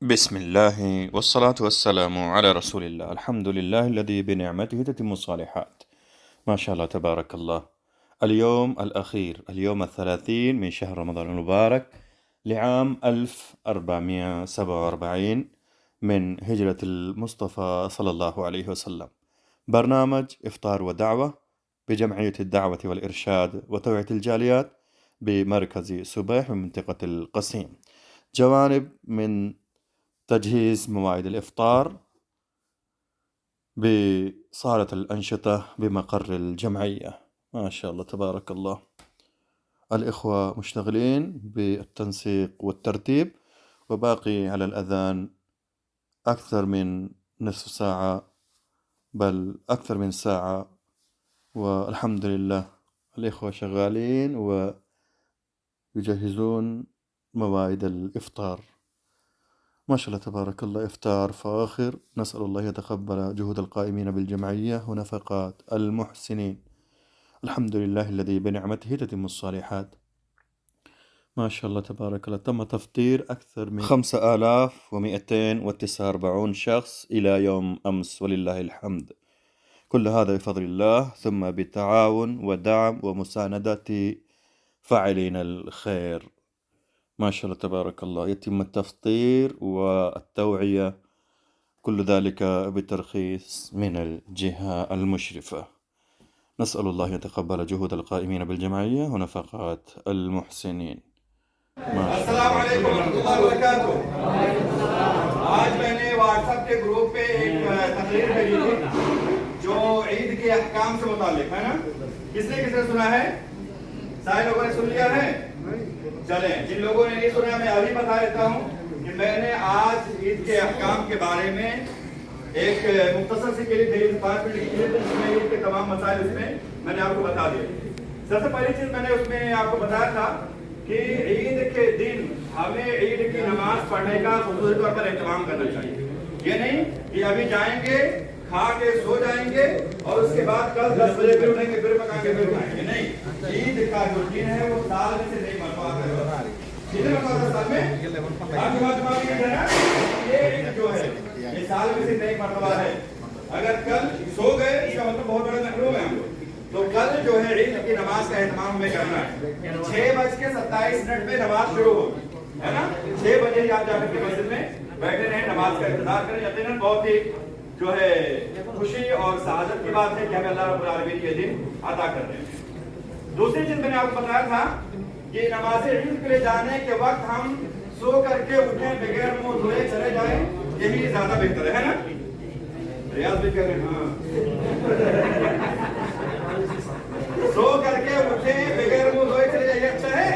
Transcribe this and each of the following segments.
بسم الله والصلاة والسلام على رسول الله. الحمد لله الذي بنعمته تتم الصالحات. ما شاء الله تبارك الله. اليوم الأخير، اليوم 30 من شهر رمضان المبارك لعام 1447 من هجرة المصطفى صلى الله عليه وسلم. برنامج إفطار ودعوة بجمعية الدعوة والإرشاد وتوعية الجاليات بمركز سبيح من منطقة القصيم. جوانب من تجهيز موعد الإفطار بصالة الأنشطة بمقر الجمعية. ما شاء الله تبارك الله. الإخوة مشتغلين بالتنسيق والترتيب، وباقي على الأذان أكثر من نصف ساعة، بل أكثر من ساعة، والحمد لله الإخوة شغالين ويجهزون موعد الإفطار. ما شاء الله تبارك الله، إفطار فاخر. نسأل الله يتقبل جهود القائمين بالجمعية ونفقات المحسنين. الحمد لله الذي بنعمته تتم الصالحات. ما شاء الله تبارك الله، تم تفطير أكثر من 5249 شخص إلى يوم أمس ولله الحمد. كل هذا بفضل الله، ثم بالتعاون ودعم ومساندة فاعلين الخير. ما شاء الله تبارك الله، يتم التفطير والتوعية، كل ذلك بترخيص من الجهة المشرفة. نسأل الله يتقبل جهود القائمين بالجمعية ونفقات المحسنين. السلام علیکم ورحمۃ اللہ وبرکاتہ۔ آج میں نے واٹس ایپ کے گروپ پہ ایک تقریر بھیجی تھی جو عید کے احکام سے متعلق ہے نا۔ کس نے سنا ہے؟ سارے لوگوں نے سن لیا ہے؟ چلیں، جن لوگوں نے نہیں سنا میں ابھی بتا دیتا ہوں کہ میں نے آج عید کے احکام کے بارے میں ایک مختصر سی کلپ بھیجی، 5 منٹ کی کلپ، جس میں عید کے تمام مسائل اس میں نے آپ کو بتا دیے۔ سب سے پہلی چیز میں نے اس میں آپ کو بتایا تھا کہ عید کے دن ہمیں عید کی نماز پڑھنے کا خصوصی طور پر اہتمام کرنا چاہیے۔ یہ نہیں کہ ابھی جائیں گے، کھا کے سو جائیں گے اور اس کے بعد کل 10 بجے پھر اٹھیں گے، پھر پکا کے پھر کھائیں گے۔ نہیں، عید کا جو دن ہے وہ سال میں سے نہیں مرتبہ ہے۔ کتنے مرتبہ سال میں؟ ہر جمعہ کی عید ہے نا، یہ عید جو ہے یہ سال میں سے نہیں مرتبہ ہے۔ اگر کل سو گئے اس کا مطلب بہت بڑا محروم ہے ہم لوگ۔ تو کل جو ہے عید کی نماز کا اہتمام ہمیں کرنا ہے۔ 6:27 پہ نماز شروع ہوگی، ہے نا۔ 6 بجے ہی آپ جا کر کے مسجد میں بیٹھے رہیں، نماز کا انتظار کریں۔ یقیناً بہت ہی جو ہے خوشی اور سعادت کی بات ہے کہ ہمیں اللہ رب العالمین یہ دن عطا کر رہے ہیں۔ دوسری چیز میں نے آپ کو بتایا تھا کہ نماز عید کے لیے جانے کے وقت ہم سو کر کے اٹھیں، بغیر منہ دھوئے چلے جائیں، یہی زیادہ بہتر ہے نا۔ ریاض بھی کر رہے ہیں، ہاں۔ سو کر کے اٹھیں، بغیر منہ دھوئے چلے جائیں، یہ اچھا ہے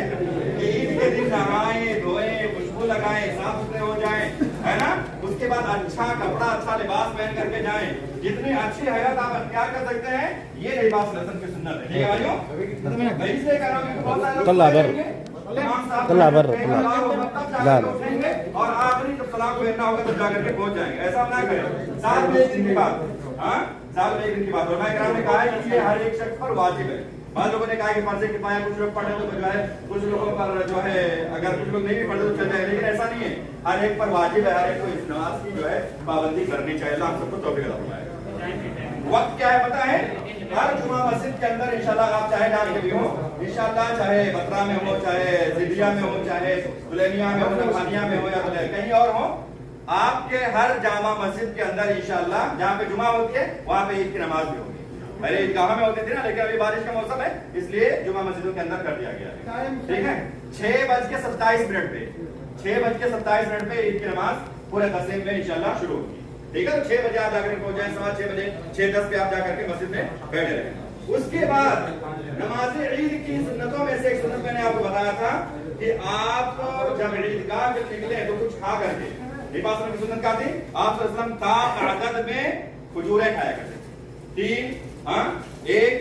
کہ عید کے دن نہائیں دھوئیں، خوشبو لگائیں، صاف ستھرے ہو جائیں، ہے نا۔ اس کے بعد اچھا کپڑا، اچھا لباس پہن کر کے جائیں۔ جتنی اچھی حیات آپ اختیار کر سکتے ہیں، یہ لباس رسم کی سنت ہے۔ ٹھیک ہے بھائیوں، میں اس لیے کہہ رہا ہوں کہ بہت سارے لوگ اور آخری جب سلام پھیرنا ہوگا تب جا کر کے پہنچ جائیں گے۔ ایسا نہ کریں۔ سال میں ایک دن کی بات، ہاں، سال میں ایک دن کی بات۔ علماء کرام نے کہا ہے کہ یہ ہر ایک شخص پر واجب ہے۔ بعض لوگوں نے کہا کہ فرض کفایہ، کچھ لوگ پڑھے تو جو ہے کچھ لوگوں پر جو ہے اگر کچھ لوگ نہیں بھی پڑھے تو چل جائے، لیکن ایسا نہیں ہے، ہر ایک پر واجب ہے، ہر ایک کو اس نماز کی جو ہے پابندی کرنی چاہیے۔ اللہ ہم سب کو توفیق عطا فرمائے۔ وقت کیا ہے پتہ ہے؟ ہر جمعہ مسجد کے اندر انشاءاللہ آپ چاہے جان کے بھی ہو، انشاءاللہ چاہے بطرہ میں ہو، چاہے زیدیہ میں ہو، چاہے سلیمیہ میں ہو، نبھانیہ میں ہو یا کہیں اور ہو، آپ کے ہر جامع مسجد کے اندر انشاءاللہ جہاں پہ جمعہ ہوتی ہے وہاں پہ عید کی نماز بھی ہوگی۔ پہلے عیدگاہ میں ہوتی تھی نا، لیکن ابھی بارش کا موسم ہے اس لیے جمعہ مسجدوں کے اندر کر دیا گیا ہے۔ ٹھیک ہے، 6:27 پہ 6:27 پہ عید کی نماز پورے قصیم میں انشاءاللہ شروع ہوگی۔ ٹھیک ہے، 6 بجے آپ جا کر کے پہنچ جائیں، 6:15 بجے 6:10 پہ آپ جا کر کے مسجد میں بیٹھے رہیں۔ اس کے بعد نماز عید کی سنتوں میں سے ایک سنت میں نے آپ کو بتایا تھا کہ آپ جب عیدگاہ کے نکلے تو کچھ کھا کر کے، نبی پاک کی سنت کیا تھی؟ آپ صلی اللہ علیہ وسلم تا عدد میں کھجوریں کھایا کرتے تھے، 3، 1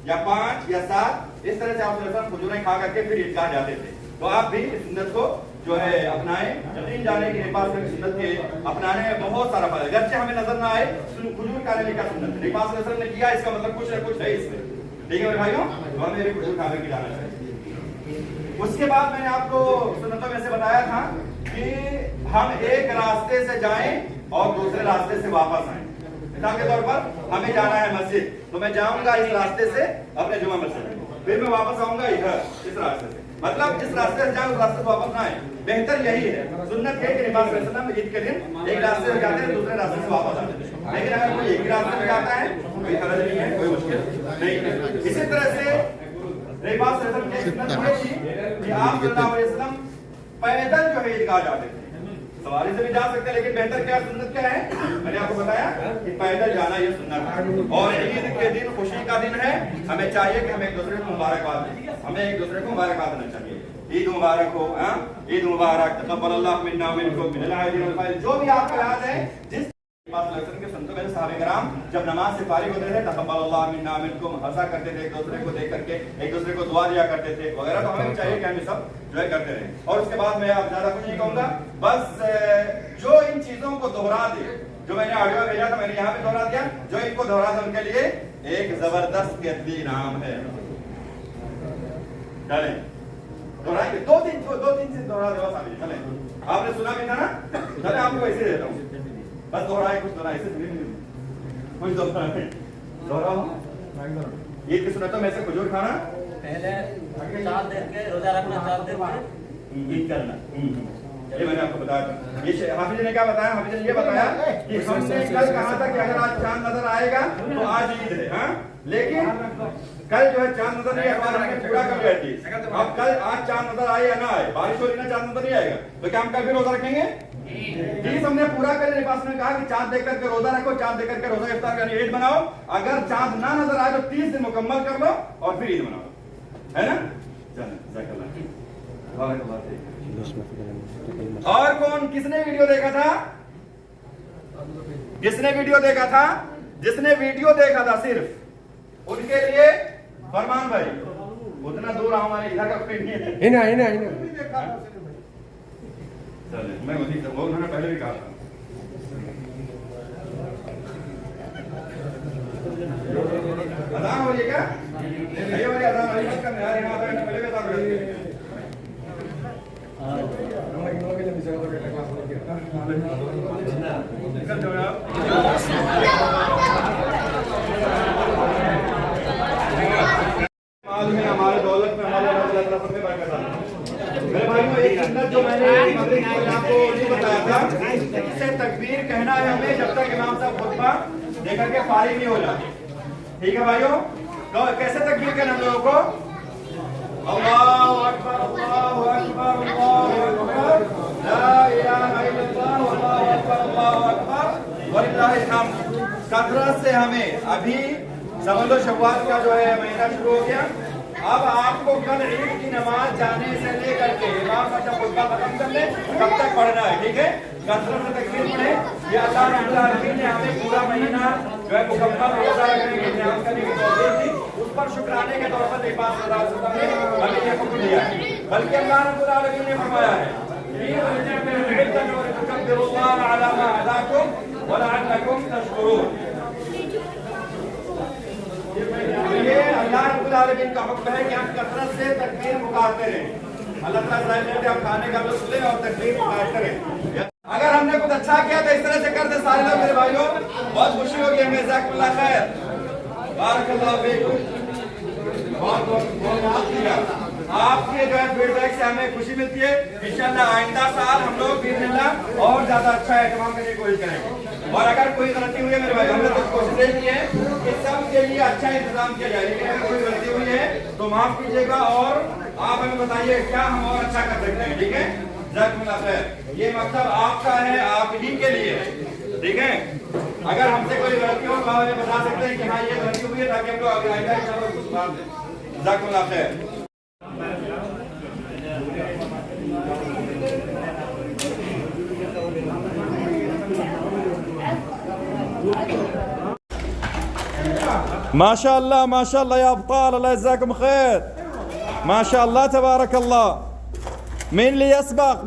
یا 5 یا 7، اس طرح سے آپ صلی اللہ علیہ وسلم کھجوریں کھا کر کے پھر عیدگاہ جاتے تھے۔ تو آپ بھی اس سنت کو جو ہے اپنائیں۔ یقین جانے کی نبی پاک کی سنت کے اپنانے میں بہت سارا فائدہ ہے، گرچہ ہمیں نظر نہ آئے کھجور کھانے میں کیا سنت ہے، نبی پاک صلی اللہ علیہ وسلم نے کیا، اس کا مطلب کچھ نہ کچھ ہے اس میں۔ ٹھیک ہے میرے بھائیوں، تو ہمیں بھی کھجور کھا کر کے جانا چاہیے۔ اس کے بعد میں نے آپ کو سنتوں میں سے بتایا تھا کہ ہم ایک راستے سے جائیں اور دوسرے راستے سے واپس آئیں. مثال کے طور پر ہمیں جانا ہے مسجد, تو میں جاؤں گا اس راستے سے اپنے جمعہ مسجد میں, پھر میں واپس آؤں گا ادھر اس راستے سے. مطلب جس راستے سے جائیں اس راستے سے واپس نہ آئیں. بہتر یہی ہے, سنت ہے کہ نبی صلی اللہ علیہ وسلم عید کے دن ایک راستے سے جاتے ہیں دوسرے راستے سے واپس آتے ہیں. لیکن اگر کوئی ایک ہی راستے میں جاتا ہے کوئی حرج نہیں ہے, کوئی مشکل نہیں ہے. اسی طرح سے نبی پاک صلی اللہ علیہ وسلم کی سنت یہ تھی کہ آپ صلی اللہ علیہ وسلم پیدل جو ہے عیدگاہ جاتے تھے. سواری سے بھی جا سکتے ہیں لیکن بہتر کیا سنت کیا ہے, میں نے آپ کو بتایا کہ پیدل جانا یہ سنت ہے. اور عید کے دن خوشی کا دن ہے, ہمیں چاہیے کہ ہم ایک دوسرے کو مبارکباد دیں, ہمیں ایک دوسرے کو مبارکباد دینا چاہیے. عید مبارک ہو, عید مبارک, تقبل اللہ منا ومنکم من العائدین والفائدین, جو بھی آپ کو یاد ہے. جس بات کے سنتوں میں صحابہ کرام جب نماز سے فارغ ہوتے تھے تقبل اللہ منا ومنکم ہنسا کرتے تھے, ایک دوسرے کو دیکھ کر کے ایک دوسرے کو دعا دیا کرتے تھے وغیرہ. تو ہمیں چاہیے کہ ہم یہ سب جو ہے کرتے رہیں. اور اس کے بعد میں اب زیادہ کچھ نہیں کہوں گا, بس جو ان چیزوں کو دوہرا دے, جو میں نے آڈیو بھیجا تھا میں نے یہاں پہ دوہرا دیا, جو ان کو دوہرا دے ان کے لیے ایک زبردست قتلی انعام ہے. چلیں دوہرائیں گے, دو تین چیز دوہرا دے بس. چلیں آپ نے سنا بھی تھا نا, چلیں آپ کو ایسے دیتا ہوں, بس دوہرائے کچھ دوہرائے کچھ دوہراؤ. عید کی سنتوں میں سے کھجور کھانا, پہلے چاند دیکھ کے روزہ رکھنا, چاند دیکھ کے عید کرنا. یہ میں نے آپ کو بتایا. یہ حافظ نے کیا بتایا, حافظ نے یہ بتایا کہ ہم نے کل کہا تھا کہ اگر آج چاند نظر آئے گا تو آج عید ہے, ہاں, لیکن کل جو ہے چاند نظر نہیں آئے, ہم نے پورا کر لیا تھی. اب کل آج چاند نظر آئے یا نہ آئے, بارش ہو رہی نا, چاند نظر نہیں آئے گا, تو کیا ہم کل بھی روزہ رکھیں گے؟ جی, ہم نے پورا کر لیا. پاس نے کہا کہ چاند دیکھ کر کے روزہ رکھو, چاند دیکھ کر کے روزہ افطار یعنی عید بناؤ. اگر چاند نہ نظر آئے تو 30 دن مکمل کر لو اور پھر عید بناؤ, ہے نا. اور کون کس نے ویڈیو دیکھا تھا, کس نے ویڈیو دیکھا تھا, جس نے ویڈیو دیکھا تھا صرف ان کے لیے فرمان بھائی, اتنا دور ہمارے ادھر کا کوئی نہیں ہے. میں انہوں نے پہلے بھی کہا تھا. اذان ہو رہی ہے کیا, اذان ہو رہی ہے, پہلے بھی بتا رہے ہمارے دولت میں میرے بھائیوں ایک سنت جو میں نے آپ کو نہیں بتایا تھا, اس سے تکبیر کہنا ہے ہمیں جب تک امام صاحب خطبہ دے کر کے فارغ نہیں ہو جاتے. ٹھیک ہے بھائیوں, کیسے تکبیر کہنا ہم لوگوں کو, اللہ اکبر اللہ اکبر اللہ اکبر لا الہ الا اللہ واللہ اکبر اللہ اکبر وللہ الحمد. کثرت سے ہمیں ابھی سمجھ لو شوال کا جو ہے مہینہ شروع ہو گیا. اب آپ کو کل عید کی نماز جانے سے لے کر کے امام صاحب جب خطبہ ختم کر لے تب تک پڑھنا ہے. ٹھیک ہے, کثرت سے تکبیر پڑھیں. یہ اللہ رب العالمین نے ہمیں پورا مہینہ جو ہے مکمل روزہ رکھنے کی نعمت کرنے کی توفیق دی, اس پر شکرانے کے طور پر نبی پاک صلی اللہ علیہ وسلم نے ہمیں یہ حکم دیا ہے. بلکہ اللہ رب العالمین نے فرمایا ہے تکبروا اللہ علی ما ہداکم ولعلکم تشکرون. یہ اللہ رب العالمین کا حکم ہے کہ ہم کثرت سے تکبیر پکارتے رہیں. اللہ تعالیٰ سے ہم کھانے کا لطف لیں اور تکبیر پکارتے رہیں. اگر ہم نے کچھ اچھا کیا تو اس طرح سے کر دیں سارے لوگ میرے بھائیوں, بہت خوشی ہوگی ہمیں. جزاکم اللہ خیر, بارک اللہ فیکم. آپ کے جو ہے فیڈ بیک سے ہمیں خوشی ملتی ہے. انشاءاللہ آئندہ سال ہم لوگ باذن اللہ اور زیادہ اچھا اہتمام کرنے کی کوشش کریں گے. اور اگر کوئی غلطی ہوئی ہے میرے بھائی, ہم نے تو کوشش کی ہے کہ سب کے لیے اچھا انتظام کیا جائے, لیکن اگر کوئی غلطی ہوئی ہے تو معاف کیجیے گا اور آپ ہمیں بتائیے کیا ہم اور اچھا کر سکتے ہیں. ٹھیک ہے, جزاکم اللہ خیر. یہ مکتب آپ کا ہے, آپ ہی کے لیے. ٹھیک ہے, اگر ہم سے کوئی غلطی ہو تو آپ ہمیں بتا سکتے ہیں کہ ہاں یہ غلطی ہوئی ہے تاکہ ہم لوگ آئندہ انشاءاللہ اس کو سدھار دیں. جزاکم اللہ خیر. ماشاء اللہ یا ابطال, اللہ جزاکم خیر. ما شاء اللہ تبارک اللہ. من اللي يسبق؟